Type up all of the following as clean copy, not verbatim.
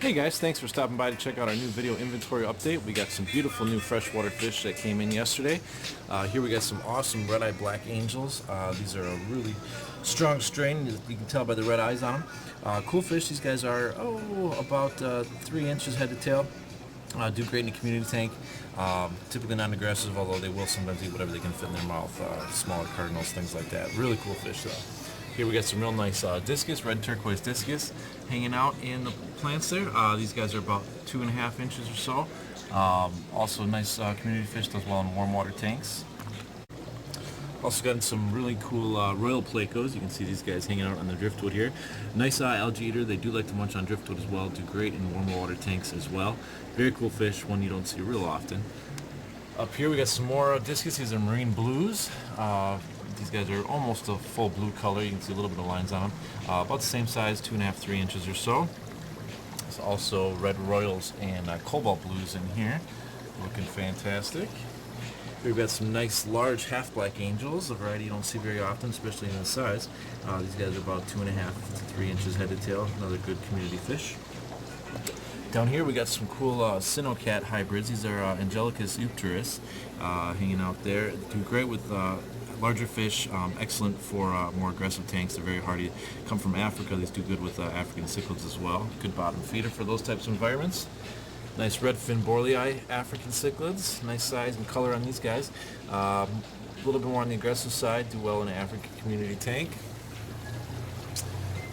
Hey guys, thanks for stopping by to check out our new video inventory update. We got some beautiful new freshwater fish that came in yesterday. Here we got some awesome red-eye black angels. These are a really strong strain. You can tell by the red eyes on them. Cool fish. These guys are about 3 inches head to tail. Do great in the community tank. Typically non-aggressive, although they will sometimes eat whatever they can fit in their mouth. Smaller cardinals, things like that. Really cool fish though. Here we got some real nice discus, red turquoise discus, hanging out in the plants there. These guys are about 2.5 inches or so. Also nice community fish, does well in warm water tanks. Also gotten some really cool royal placos. You can see these guys hanging out on the driftwood here. Nice algae eater. They do like to munch on driftwood as well. Do great in warm water tanks as well. Very cool fish, one you don't see real often. Up here we got some more discus. These are marine blues. These guys are almost a full blue color. You can see a little bit of lines on them. About the same size, 2.5, 3 inches or so. There's also red royals and cobalt blues in here. Looking fantastic. We've got some nice large half black angels, a variety you don't see very often, especially in this size. These guys are about 2.5 to 3 inches head to tail. Another good community fish. Down here we got some cool Sinocat hybrids. These are Angelicus eupterus hanging out there. Do great with larger fish, excellent for more aggressive tanks. They're very hardy. Come from Africa. These do good with African cichlids as well. Good bottom feeder for those types of environments. Nice redfin borlei African cichlids. Nice size and color on these guys. A little bit more on the aggressive side. Do well in an African community tank.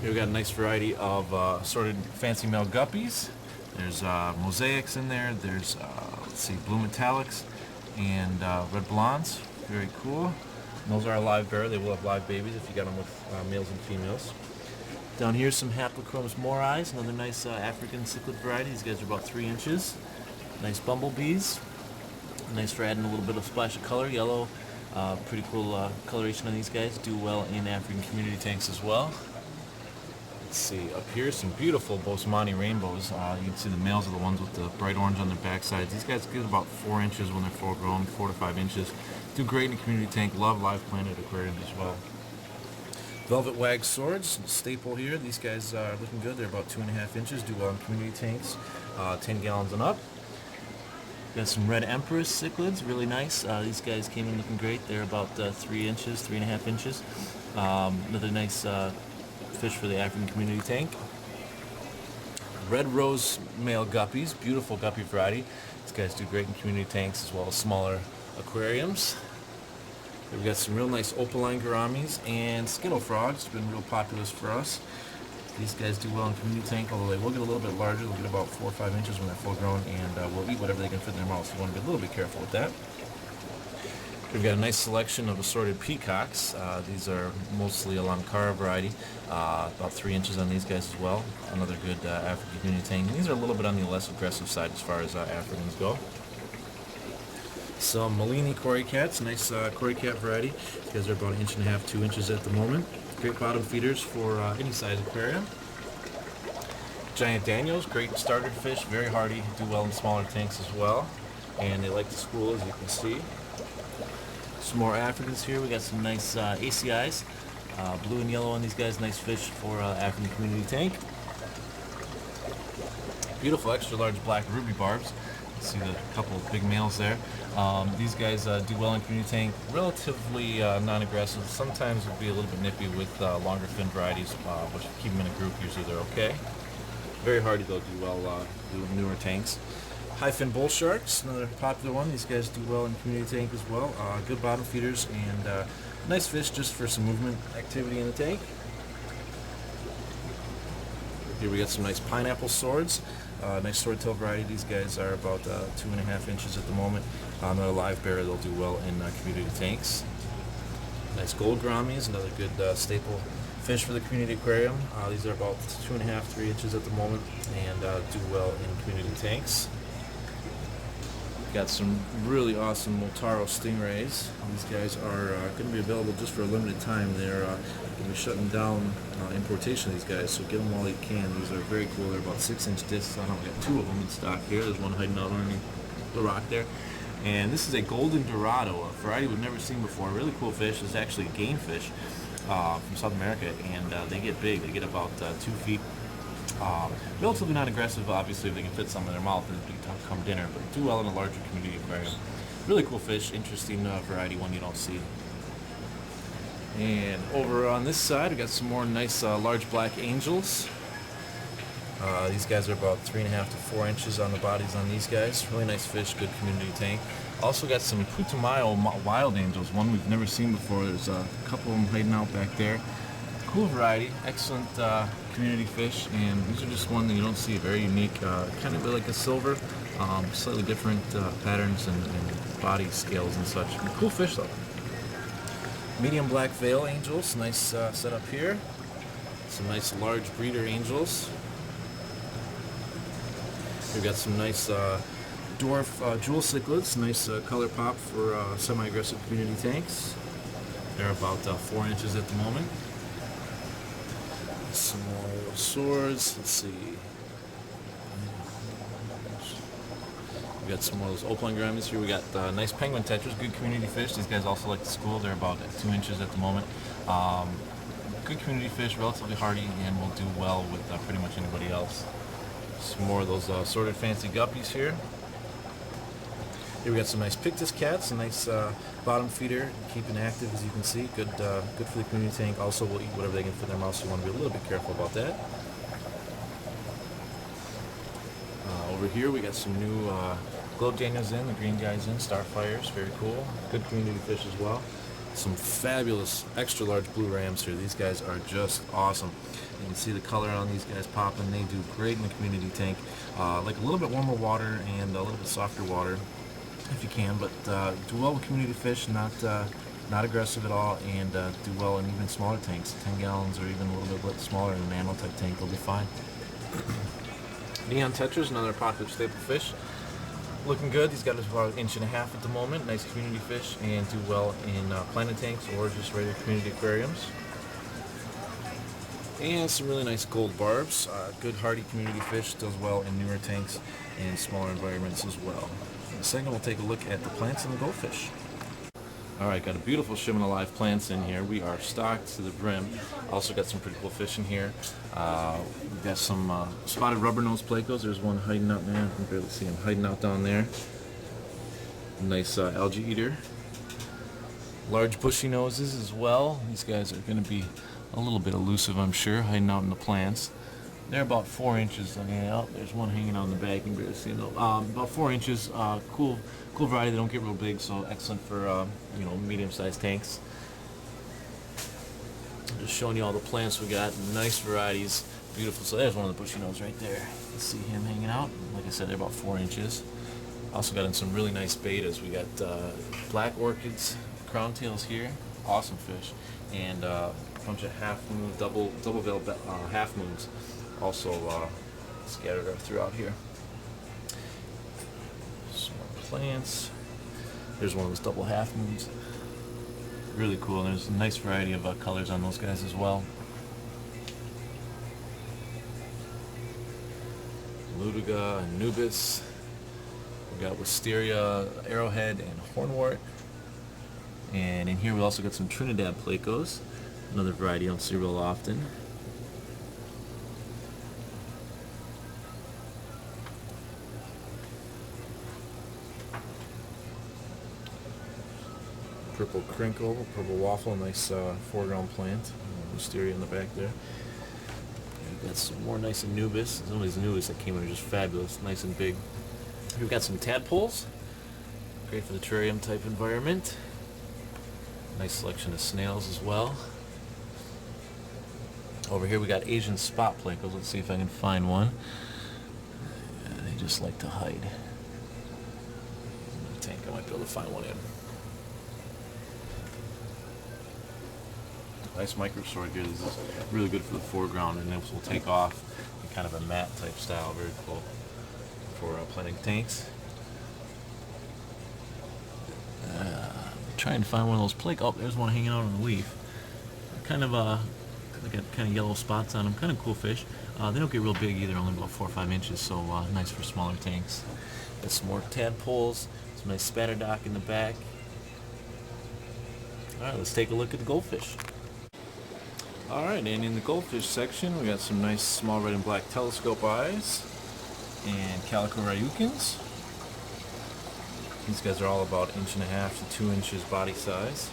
Here we got a nice variety of assorted fancy male guppies. There's mosaics in there. There's let's see, blue metallics and red blondes. Very cool. And those are a live bearer. They will have live babies if you got them with males and females. Down here, some Haplochromis morais, another nice African cichlid variety. These guys are about 3 inches. Nice bumblebees. Nice for adding a little bit of splash of color, yellow. Pretty cool coloration on these guys. Do well in African community tanks as well. Let's see, up here, some beautiful Bosemani rainbows. You can see the males are the ones with the bright orange on their backsides. These guys get about 4 inches when they're full grown, 4 to 5 inches. Do great in a community tank. Love live planted aquariums as well. Velvet Wag swords, staple here. These guys are looking good. They're about 2.5 inches. Do well in community tanks, 10 gallons and up. Got some red empress cichlids, really nice. These guys came in looking great. They're about 3 inches, 3.5 inches. Another nice fish for the African community tank. Red rose male guppies, beautiful guppy variety. These guys do great in community tanks as well as smaller aquariums. We've got some real nice opaline gouramis and skittle frogs. It's been real popular for us. These guys do well in community tank, although they will get a little bit larger. They'll get about 4 or 5 inches when they're full grown and will eat whatever they can fit in their mouth. So you want to be a little bit careful with that. We've got a nice selection of assorted peacocks. These are mostly a Lamcara variety. About 3 inches on these guys as well. Another good African community tank. And these are a little bit on the less aggressive side as far as Africans go. Some Malini cory cats, nice cory cat variety. These guys are about 1.5 inches, 2 inches at the moment. Great bottom feeders for any size aquarium. Giant Daniels, great starter fish, very hardy, do well in smaller tanks as well. And they like to school, as you can see. Some more Africans here. We got some nice ACIs, blue and yellow on these guys. Nice fish for African community tank. Beautiful extra large black ruby barbs. See the couple of big males there. These guys do well in community tank, relatively non-aggressive. Sometimes will be a little bit nippy with longer fin varieties, but if you keep them in a group, usually they're okay. Very hardy though, do well in newer tanks. High fin bull sharks, another popular one. These guys do well in community tank as well. Good bottom feeders and nice fish just for some movement activity in the tank. Here we got some nice pineapple swords. Nice swordtail variety. These guys are about 2.5 inches at the moment. They're a live bearer. They'll do well in community tanks. Nice gold gouramis, another good staple fish for the community aquarium. These are about 2.5, 3 inches at the moment and do well in community tanks. Got some really awesome Motaro stingrays. These guys are going to be available just for a limited time. They're going to be shutting down importation of these guys, so get them while you can. These are very cool. They're about 6-inch discs. I know we got 2 of them in stock here. There's one hiding out underneath the rock there. And this is a golden dorado, a variety we've never seen before. Really cool fish. It's actually a game fish from South America, and they get big. They get about 2 feet Relatively non-aggressive, obviously, if they can fit some in their mouth, it'd come dinner, but do well in a larger community aquarium. Really cool fish, interesting variety, one you don't see. And over on this side, we got some more nice large black angels. These guys are about 3.5 to 4 inches on the bodies on these guys. Really nice fish, good community tank. Also got some Putumayo wild angels, one we've never seen before. There's a couple of them hiding out back there. Cool variety, excellent community fish, and these are just one that you don't see, very unique, kind of like a silver, slightly different patterns and body scales and such. Cool fish though. Medium black veil angels, nice setup here. Some nice large breeder angels. We've got some nice dwarf jewel cichlids, nice color pop for semi-aggressive community tanks. They're about 4 inches at the moment. Some more swords, let's see. We got some more of those opaline grammies here. We got nice penguin tetras, good community fish. These guys also like to school. They're about 2 inches at the moment. Good community fish, relatively hardy, and will do well with pretty much anybody else. Some more of those sorted fancy guppies here. Here we got some nice Pictus cats, a nice bottom feeder, keeping active as you can see. Good for the community tank. Also will eat whatever they can fit in their mouth, so you want to be a little bit careful about that. Over here we got some new Globe Daniels in, the green guys in, Starfires, very cool. Good community fish as well. Some fabulous extra large blue rams here. These guys are just awesome. You can see the color on these guys popping. They do great in the community tank. Like a little bit warmer water and a little bit softer water if you can, but do well with community fish, not aggressive at all, and do well in even smaller tanks, 10 gallons or even a little bit smaller in a nano type tank, they'll be fine. Neon tetras, another popular staple fish. Looking good. He's got about 1.5 inches at the moment. Nice community fish and do well in planet tanks or just regular community aquariums. And some really nice gold barbs. Good hardy community fish, does well in newer tanks and smaller environments as well. In a second, we'll take a look at the plants and the goldfish. Alright, got a beautiful shipment of live plants in here. We are stocked to the brim. Also got some pretty cool fish in here. We've got some spotted rubber-nosed plecos. There's one hiding out there. You can barely see him hiding out down there. Nice algae eater. Large bushy noses as well. These guys are going to be a little bit elusive, I'm sure, hiding out in the plants. They're about 4 inches. Oh, there's one hanging out in the back. You can barely see them. About 4 inches. Cool variety. They don't get real big, so excellent for medium-sized tanks. Just showing you all the plants we got. Nice varieties. Beautiful. So there's one of the bushy nose right there. You see him hanging out. Like I said, they're about 4 inches. Also got in some really nice betas. We got black orchids, crown tails here. Awesome fish. And a bunch of half moon, double veil half moons. Also scattered throughout here. Some more plants. There's one of those double half moons. Really cool. And there's a nice variety of colors on those guys as well. Ludiga and Nubis. We got Wisteria, Arrowhead, and Hornwort. And in here we also got some Trinidad Plecos. Another variety you don't see real often. Purple crinkle, purple waffle, nice foreground plant. Wisteria in the back there. We've got some more nice Anubis. Some of these Anubis that came in are just fabulous, nice and big. We've got some tadpoles. Great for the terrarium type environment. Nice selection of snails as well. Over here we got Asian spot plecos. Let's see if I can find one. Yeah, they just like to hide. In the tank, I might be able to find one in. Nice microsword here. This is really good for the foreground, and this will take off in kind of a matte type style. Very cool for planting tanks. Trying to find one of those plaque. Oh, there's one hanging out on the leaf. Kind of they got kind of yellow spots on them. Kind of cool fish. They don't get real big either. Only about 4 or 5 inches. So nice for smaller tanks. Got some more tadpoles. Some nice spatterdock in the back. All right, let's take a look at the goldfish. Alright, and in the goldfish section, we got some nice small red and black telescope eyes and calico ryukins. These guys are all about 1.5 to 2 inches body size.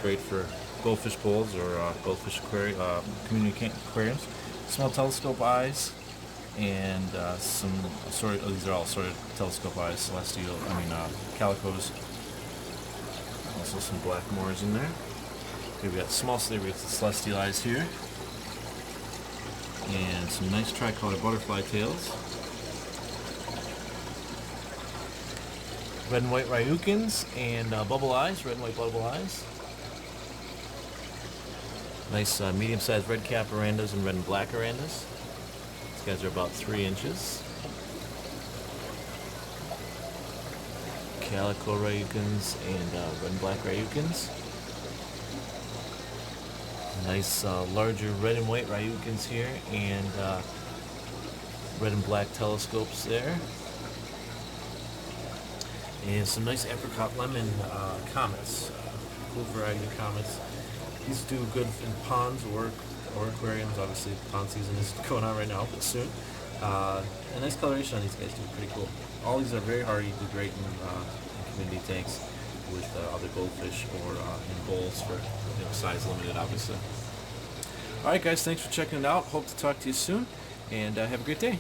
Great for goldfish pools or goldfish community aquariums. Small telescope eyes and these are all sort of telescope eyes, calicos. Also some black moors in there. Okay, we got small celestial eyes here. And some nice tricolor butterfly tails. Red and white ryukins and bubble eyes, red and white bubble eyes. Nice medium-sized red cap orandas and red and black orandas. These guys are about 3 inches. Calico ryukins and red and black ryukins. Nice larger red and white ryukins here and red and black telescopes there. And some nice apricot lemon comets, cool variety of comets. These do good in ponds or aquariums. Obviously, pond season is going on right now, but soon. A nice coloration on these guys too, pretty cool. All these are very hardy, do great in community tanks with other goldfish or in bowls for size limited, obviously. All right, guys, thanks for checking it out. Hope to talk to you soon, and have a great day.